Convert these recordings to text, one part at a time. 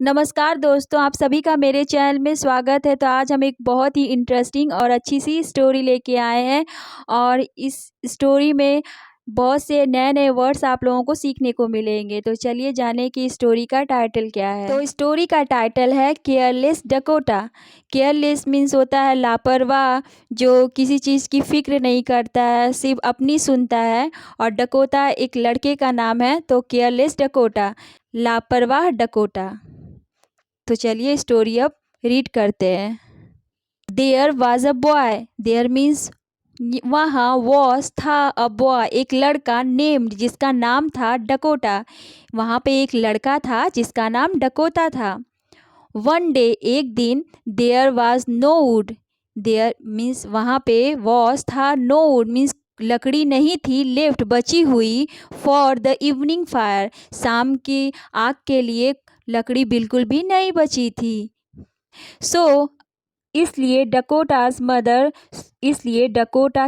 नमस्कार दोस्तों, आप सभी का मेरे चैनल में स्वागत है। तो आज हम एक बहुत ही इंटरेस्टिंग और अच्छी सी स्टोरी लेके आए हैं और इस स्टोरी में बहुत से नए-नए वर्ड्स आप लोगों को सीखने को मिलेंगे। तो चलिए जानें कि स्टोरी का टाइटल क्या है। तो स्टोरी का टाइटल है केयरलेस डकोटा। केयरलेस मीन्स होता है लापरवाह, जो किसी चीज़ की फ़िक्र नहीं करता है, सिर्फ अपनी सुनता है। और डकोटा एक लड़के का नाम है, तो केयरलेस डकोटा, लापरवाह डकोटा। तो चलिए स्टोरी अब रीड करते हैं। There was a boy, there means वहाँ, वॉज था, अ बॉय एक लड़का, नेम्ड जिसका नाम था डकोटा। वहाँ पे एक लड़का था जिसका नाम डकोटा था। वन डे एक दिन, there was no wood, there means वहाँ पे, वॉज था, नो वुड मीन्स लकड़ी नहीं थी, लेफ्ट बची हुई, फॉर द इवनिंग फायर शाम की आग के लिए लकड़ी बिल्कुल भी नहीं बची थी। सो इसलिए डकोटा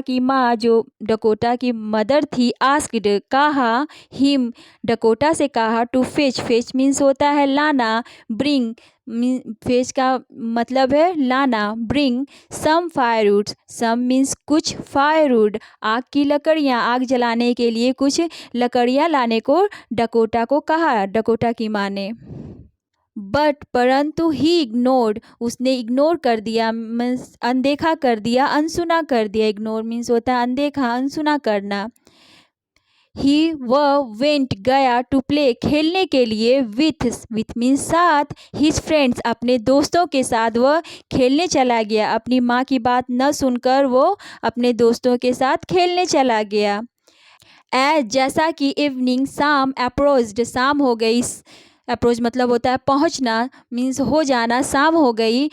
की माँ, जो डकोटा की मदर थी, आस्क्ड कहा, हिम डकोटा से कहा, टू फेच, फेच मीन्स होता है लाना, ब्रिंग फेच का मतलब है लाना, ब्रिंग सम फायरवुड, सम मीन्स कुछ, फायरवुड आग की लकड़ियाँ, आग जलाने के लिए कुछ लकड़ियाँ लाने को डकोटा को कहा, डकोटा की माँ ने। बट परंतु ही इग्नोर्ड, उसने इग्नोर कर दिया, मीन्स अनदेखा कर दिया, अनसुना कर दिया। इग्नोर मीन्स होता है अनदेखा, अनसुना करना। ही वह वेंट गया, टू प्ले खेलने के लिए, विथ मीन्स साथ, हिज फ्रेंड्स अपने दोस्तों के साथ वह खेलने चला गया। अपनी माँ की बात न सुनकर वो अपने दोस्तों के साथ खेलने चला गया। जैसा कि इवनिंग शाम अप्रोच्ड, शाम हो गई, अप्रोच मतलब होता है पहुंचना, मीन्स हो जाना, शाम हो गई।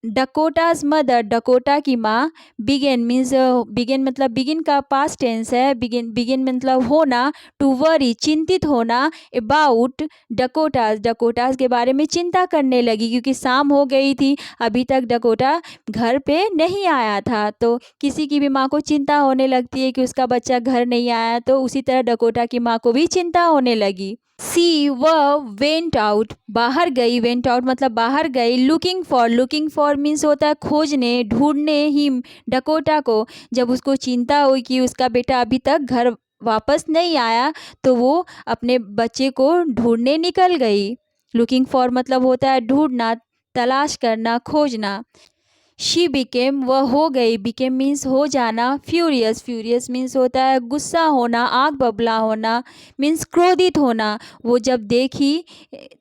डकोटाज मदर, डकोटा की माँ, बिगेन मीन्स बिगेन मतलब बिगिन का पास्ट टेंस है, बिगिन मतलब होना, टू वरी चिंतित होना, अबाउट डकोटाज, डकोटाज के बारे में चिंता करने लगी, क्योंकि शाम हो गई थी, अभी तक डकोटा घर पे नहीं आया था। तो किसी की भी माँ को चिंता होने लगती है कि उसका बच्चा घर नहीं आया, तो उसी तरह डकोटा की माँ को भी चिंता होने लगी। सी वह वेंट आउट, बाहर गई, वेंट आउट मतलब बाहर गई, लुकिंग फॉर मीन्स होता है खोजने, ढूंढने, हिम डकोटा को। जब उसको चिंता हुई कि उसका बेटा अभी तक घर वापस नहीं आया, तो वो अपने बच्चे को ढूंढने निकल गई। लुकिंग फॉर मतलब होता है ढूंढना, तलाश करना, खोजना। शी बिकेम, वह हो गई, बिकेम मीन्स हो जाना, फ्यूरियस, फ्यूरियस मीन्स होता है गुस्सा होना, आग बबला होना, मीन्स क्रोधित होना। वो जब देखी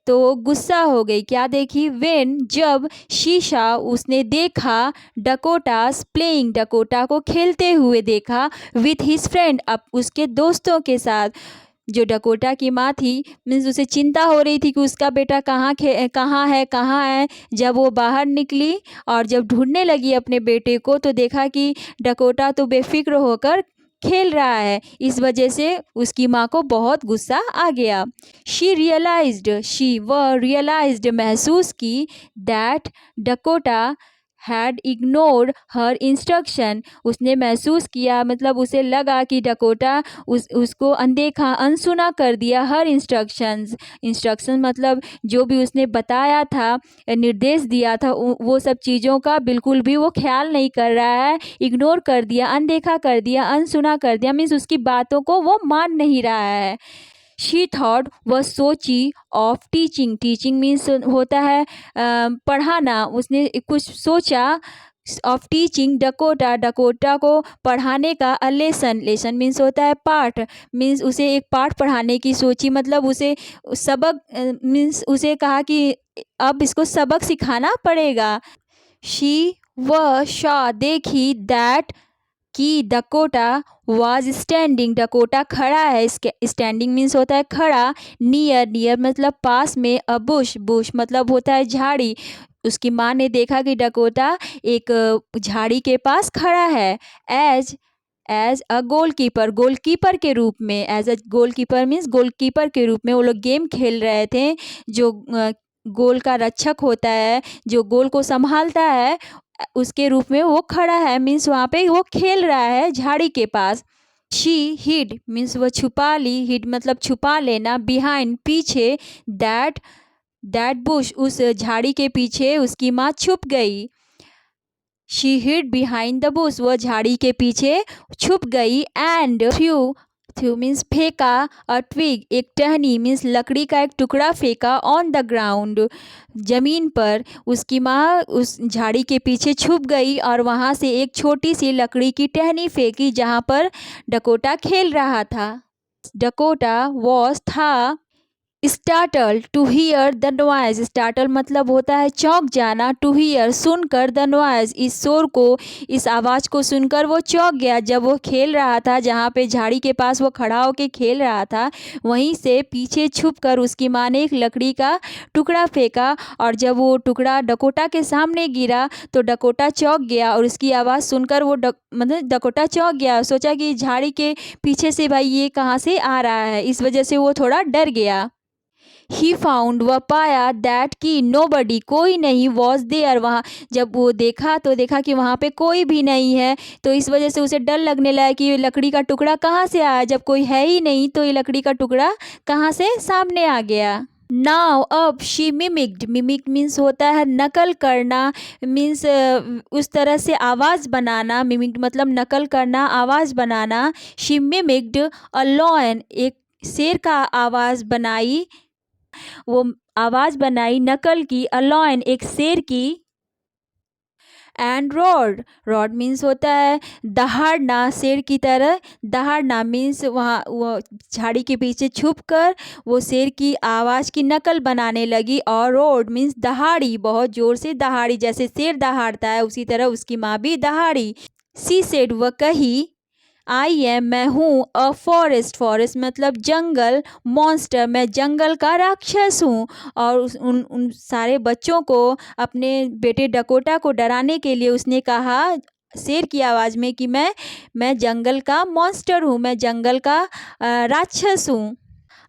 तो वो गुस्सा हो गई। क्या देखी? वेन जब, शीशा उसने देखा, डकोटास प्लेइंग, डकोटा को खेलते हुए देखा, विथ हिज फ्रेंड अब उसके दोस्तों के साथ। जो डकोटा की माँ थी, मीन्स उसे चिंता हो रही थी कि उसका बेटा कहाँ है। जब वो बाहर निकली और जब ढूंढने लगी अपने बेटे को, तो देखा कि डकोटा तो बेफिक्र होकर खेल रहा है। इस वजह से उसकी माँ को बहुत गुस्सा आ गया। वह रियलाइज्ड महसूस की, that Dakota had ignored her instruction, उसने महसूस किया मतलब उसे लगा कि डकोटा उसको अनदेखा, अनसुना कर दिया, हर इंस्ट्रक्शन मतलब जो भी उसने बताया था, निर्देश दिया था, वो सब चीज़ों का बिल्कुल भी वो ख्याल नहीं कर रहा है, इग्नोर कर दिया, अनदेखा कर दिया, अनसुना कर दिया, मीन्स उसकी बातों को वो मान नहीं रहा है। शी थॉट, वह सोची, ऑफ टीचिंग, टीचिंग मीन्स होता है पढ़ाना, उसने कुछ सोचा, ऑफ टीचिंग डकोटा, डकोटा को पढ़ाने का, अ लेसन मीन्स होता है पाठ, मीन्स उसे एक पाठ पढ़ाने की सोची, मतलब उसे सबक मीन्स उसे कहा कि अब इसको सबक सिखाना पड़ेगा। शी वह शॉ देखी, दैट कि डकोटा वाज स्टैंडिंग, डकोटा खड़ा है, स्टैंडिंग मीन्स होता है खड़ा, नियर मतलब पास में, अ बुश मतलब होता है झाड़ी। उसकी माँ ने देखा कि डकोटा एक झाड़ी के पास खड़ा है। एज एज अ गोलकीपर के रूप में, as a goalkeeper means goalkeeper के रूप में वो लोग गेम खेल रहे थे। जो गोल का रक्षक होता है, जो गोल को संभालता है, उसके रूप में वो खड़ा है, मीन्स वहाँ पे वो खेल रहा है झाड़ी के पास। शी हिड मीन्स वह छुपा ली, हिड मतलब छुपा लेना, बिहाइंड पीछे, दैट दैट बुश, उस झाड़ी के पीछे उसकी माँ छुप गई। She hid behind the bush, वह झाड़ी के पीछे छुप गई। एंड थ्यू, थ्यू मीन्स फेंका, अ ट्विग, एक टहनी मीन्स लकड़ी का एक टुकड़ा फेंका, ऑन द ग्राउंड, जमीन पर। उसकी माँ उस झाड़ी के पीछे छुप गई और वहाँ से एक छोटी सी लकड़ी की टहनी फेंकी जहाँ पर डकोटा खेल रहा था। डकोटा वॉज था startle to hear the noise, startle मतलब होता है चौंक जाना, टू हियर सुनकर, द नॉइज इस शोर को, इस आवाज़ को सुनकर वो चौंक गया। जब वो खेल रहा था, जहाँ पे झाड़ी के पास वो खड़ा होके खेल रहा था, वहीं से पीछे छुपकर उसकी माँ ने एक लकड़ी का टुकड़ा फेंका और जब वो टुकड़ा डकोटा के सामने गिरा तो डकोटा चौंक गया और उसकी आवाज़ सुनकर वो मतलब डकोटा चौंक गया, सोचा कि झाड़ी के पीछे से भाई ये कहाँ से आ रहा है, इस वजह से वो थोड़ा डर गया। ही फाउंड, वह पाया, दैट की नोबडी, कोई नहीं, वॉज देयर, वहाँ जब वो देखा तो देखा कि वहाँ पे कोई भी नहीं है, तो इस वजह से उसे डर लगने लगा कि ये लकड़ी का टुकड़ा कहाँ से आया, जब कोई है ही नहीं तो ये लकड़ी का टुकड़ा कहाँ से सामने आ गया। नाउ अब शी मिमिक्ड, मिमिक मीन्स होता है नकल करना, मीन्स उस तरह से आवाज़ बनाना, मिमिक मतलब नकल करना, आवाज़ बनाना। शी मिमिक्ड अ लॉयन, एक शेर का आवाज़ बनाई, वो आवाज़ बनाई, नकल की, अ लॉयन एक शेर की। एंड रॉड, रॉड मीन्स होता है दहाड़ना, शेर की तरह दहाड़ना मीन्स वहाँ वो झाड़ी के पीछे छुपकर वो शेर की आवाज़ की नकल बनाने लगी। और रोड मीन्स दहाड़ी, बहुत ज़ोर से दहाड़ी, जैसे शेर दहाड़ता है उसी तरह उसकी माँ भी दहाड़ी। सी सेड, वह कही, आई एम, मैं हूँ, अ फॉरेस्ट, फॉरेस्ट मतलब जंगल, मॉन्स्टर, मैं जंगल का राक्षस हूँ। और उन सारे बच्चों को, अपने बेटे डकोटा को डराने के लिए उसने कहा शेर की आवाज़ में कि मैं जंगल का मॉन्स्टर हूँ, मैं जंगल का राक्षस हूँ।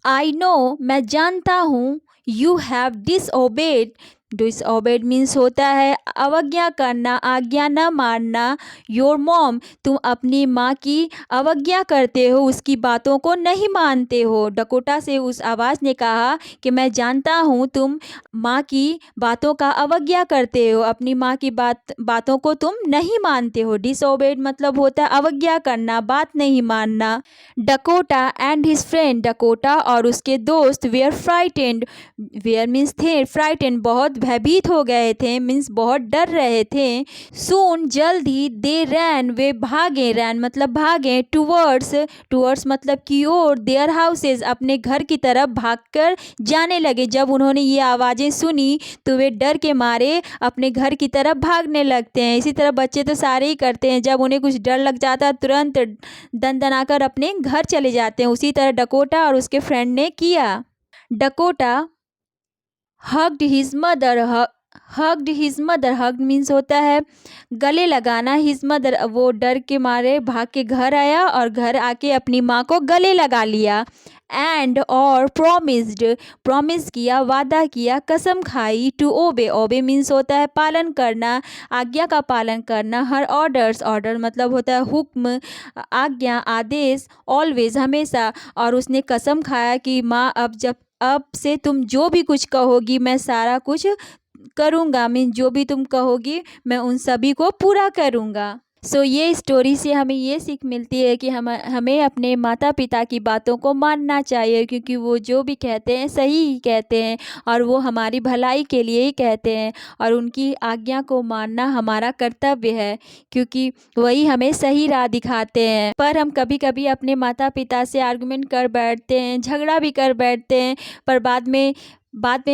आई नो, मैं जानता हूँ, यू हैव डिसओबेड, डिसओबेड मीन्स होता है अवज्ञा करना, आज्ञा न मानना। योर मॉम, तुम अपनी माँ की अवज्ञा करते हो, उसकी बातों को नहीं मानते हो। डकोटा से उस आवाज़ ने कहा कि मैं जानता हूँ तुम माँ की बातों का अवज्ञा करते हो, अपनी माँ की बातों को तुम नहीं मानते हो। डिसओबेड मतलब होता है अवज्ञा करना, बात नहीं मानना। Dakota and his friend, Dakota और उसके दोस्त, वेयर फ्राइटेंड, वेयर मीन्स थे, फ्राइटेंड बहुत भयभीत हो गए थे, मीन्स बहुत डर रहे थे। सून जल्द ही, दे रैन, वे भागे, रैन मतलब भागे, टूवर्ड्स, टूवर्ड्स मतलब की ओर, देयर हाउसेज, अपने घर की तरफ भागकर जाने लगे। जब उन्होंने ये आवाज़ें सुनी तो वे डर के मारे अपने घर की तरफ भागने लगते हैं। इसी तरह बच्चे तो सारे ही करते हैं, जब उन्हें कुछ डर लग जाता है तुरंत दनदनाकर अपने घर चले जाते हैं। उसी तरह डकोटा और उसके फ्रेंड ने किया। Dakota hugged his mother, hugged his mother, hugged means होता है गले लगाना, हिज मदर वो डर के मारे भाग के घर आया और घर आके अपनी माँ को गले लगा लिया। एंड और प्रोमिस्ड, प्रॉमिस किया, वादा किया, कसम खाई, टू ओबे, ओबे मीन्स होता है पालन करना, आज्ञा का पालन करना, हर ऑर्डर्स, ऑर्डर मतलब होता है हुक्म, आज्ञा, आदेश, ऑलवेज हमेशा। और उसने कसम खाया कि माँ अब से तुम जो भी कुछ कहोगी मैं सारा कुछ करूँगा, मीन जो भी तुम कहोगी मैं उन सभी को पूरा करूँगा। सो ये स्टोरी से हमें ये सीख मिलती है कि हमें अपने माता पिता की बातों को मानना चाहिए, क्योंकि वो जो भी कहते हैं सही ही कहते हैं और वो हमारी भलाई के लिए ही कहते हैं और उनकी आज्ञा को मानना हमारा कर्तव्य है, क्योंकि वही हमें सही राह दिखाते हैं। पर हम कभी कभी अपने माता पिता से आर्गुमेंट कर बैठते हैं, झगड़ा भी कर बैठते हैं, पर बाद में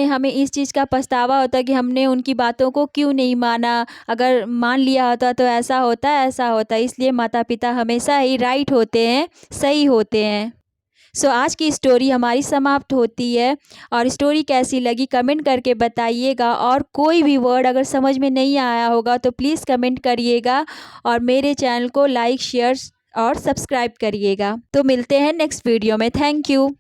हमें इस चीज़ का पछतावा होता है कि हमने उनकी बातों को क्यों नहीं माना, अगर मान लिया होता तो ऐसा होता। इसलिए माता पिता हमेशा ही राइट होते हैं, सही होते हैं। सो आज की स्टोरी हमारी समाप्त होती है और स्टोरी कैसी लगी कमेंट करके बताइएगा, और कोई भी वर्ड अगर समझ में नहीं आया होगा तो प्लीज़ कमेंट करिएगा और मेरे चैनल को लाइक शेयर और सब्सक्राइब करिएगा। तो मिलते हैं नेक्स्ट वीडियो में। Thank you.